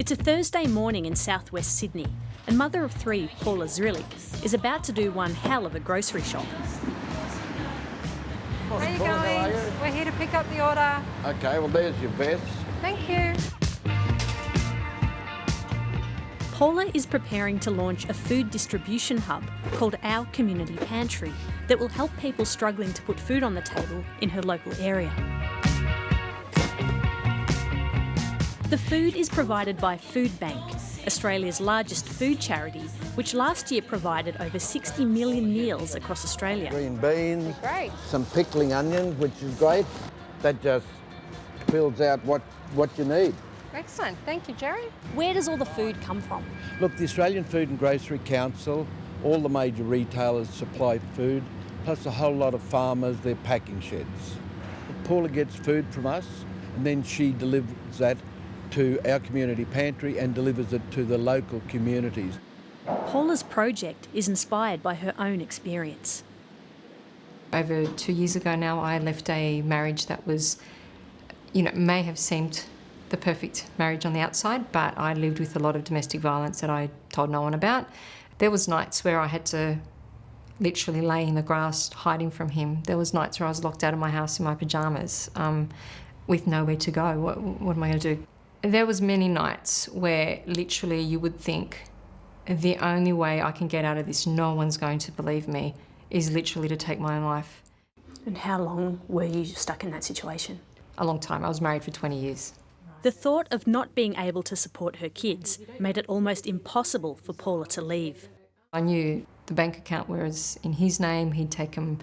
It's a Thursday morning in southwest Sydney, and mother of three, Paula Zrilic, is about to do one hell of a grocery shop. How are you going? We're here to pick up the order. Okay, well there's your vest. Thank you. Paula is preparing to launch a food distribution hub called Our Community Pantry that will help people struggling to put food on the table in her local area. The food is provided by Foodbank, Australia's largest food charity, which last year provided over 60 million meals across Australia. Green beans, Great. some pickling onions, which is great. That just fills out what you need. Excellent. Thank you, Jerry. Where does all the food come from? Look, the Australian Food and Grocery Council, all the major retailers supply food, plus a whole lot of farmers, their packing sheds. Paula gets food from us, and then she delivers that to Our Community Pantry and delivers it to the local communities. Paula's project is inspired by her own experience. Over 2 years ago now, I left a marriage that was, may have seemed the perfect marriage on the outside, but I lived with a lot of domestic violence that I told no one about. There was nights where I had to literally lay in the grass hiding from him. There was nights where I was locked out of my house in my pyjamas with nowhere to go. What am I going to do? There was many nights where literally you would think the only way I can get out of this, no one's going to believe me, is literally to take my own life. And how long were you stuck in that situation? A long time. I was married for 20 years. The thought of not being able to support her kids made it almost impossible for Paula to leave. I knew the bank account was in his name. He'd taken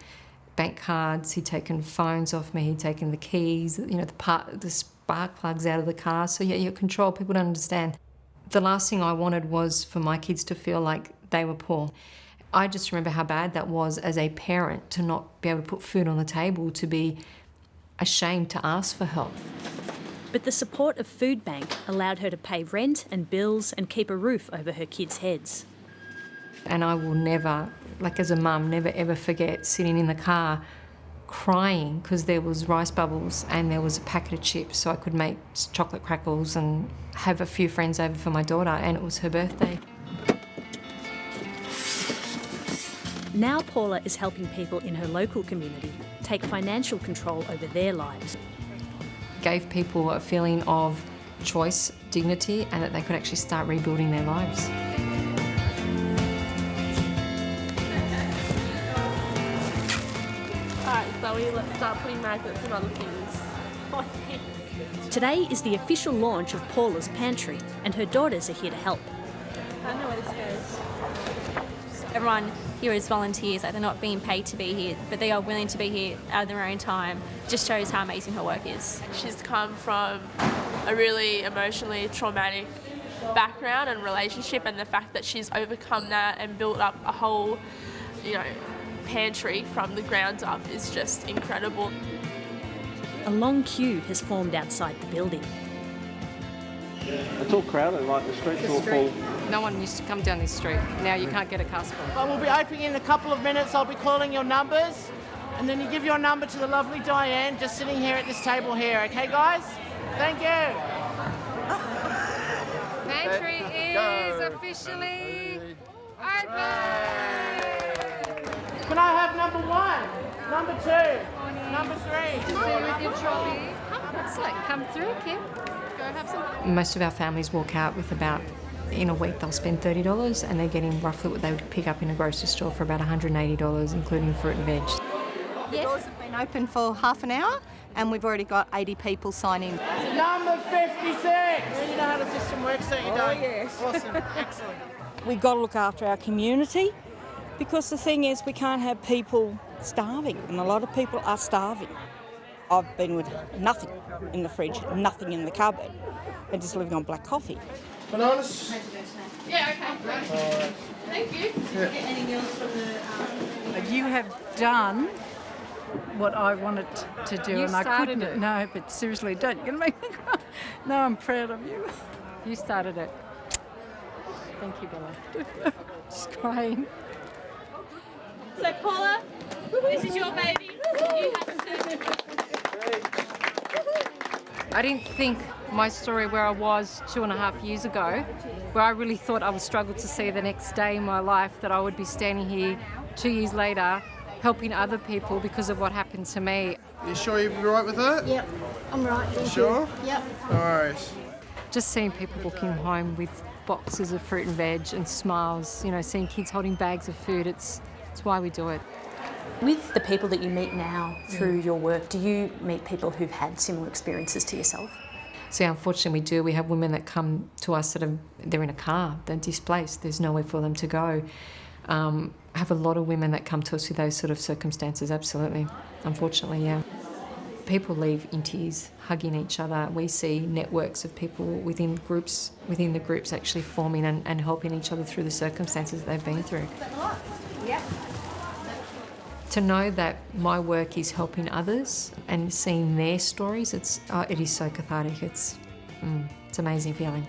bank cards, he'd taken phones off me, he'd taken the keys, the spark plugs out of the car. So yeah, your control, people don't understand. The last thing I wanted was for my kids to feel like they were poor. I just remember how bad that was as a parent, to not be able to put food on the table, to be ashamed to ask for help. But the support of Foodbank allowed her to pay rent and bills and keep a roof over her kids' heads. And I will never, as a mum, never ever forget sitting in the car crying because there was rice bubbles and there was a packet of chips so I could make chocolate crackles and have a few friends over for my daughter, and it was her birthday. Now Paula is helping people in her local community take financial control over their lives. Gave people a feeling of choice, dignity, and that they could actually start rebuilding their lives. Alright, Zoe, let's start putting magnets and other things. Today is the official launch of Paula's Pantry, and her daughters are here to help. I know where this goes. Everyone here is volunteers, they're not being paid to be here, but they are willing to be here out of their own time. Just shows how amazing her work is. She's come from a really emotionally traumatic background and relationship, and the fact that she's overcome that and built up a whole, pantry from the ground up is just incredible. A long queue has formed outside the building. It's all crowded, like the streets all full. No one used to come down this street. Now you can't get a car spot. Well, we'll be opening in a couple of minutes. I'll be calling your numbers, and then you give your number to the lovely Diane, just sitting here at this table here. Okay, guys? Thank you. Pantry is officially open. Can I have number 1, number 2, number 3? See you with your trolley. Excellent. Come through, Kim. Go have some. Most of our families walk out with about, in a week they'll spend $30, and they're getting roughly what they would pick up in a grocery store for about $180, including fruit and veg. The doors have been open for half an hour, and we've already got 80 people sign in. Number 56. You know how the system works, don't you, Diane? Yes. Awesome. Excellent. We've got to look after our community, because the thing is we can't have people starving, and a lot of people are starving. I've been with nothing in the fridge, nothing in the cupboard, and just living on black coffee. Bananas? Yeah, okay. Thank you. Anything else from the... You have done what I wanted to do, You and I started couldn't. it. No, but seriously, don't. You're going to make me cry. No, I'm proud of you. You started it. Thank you, Bella. Just crying. So, Paula, this is your baby. You have to... I didn't think my story where I was 2.5 years ago, where I really thought I would struggle to see the next day in my life, that I would be standing here 2 years later helping other people because of what happened to me. You sure you're right with that? Yep, I'm right. Thank Sure? You. Yep. No worries. Just seeing people walking home with boxes of fruit and veg and smiles, you know, seeing kids holding bags of food, it's why we do it. With the people that you meet now through your work, do you meet people who've had similar experiences to yourself? So unfortunately we do. We have women that come to us that they're in a car, they're displaced, there's nowhere for them to go. I have a lot of women that come to us with those sort of circumstances, absolutely. Unfortunately, yeah. People leave in tears, hugging each other. We see networks of people within the groups actually forming and helping each other through the circumstances they've been through. Yep. To know that my work is helping others and seeing their stories, it is so cathartic. It's an amazing feeling.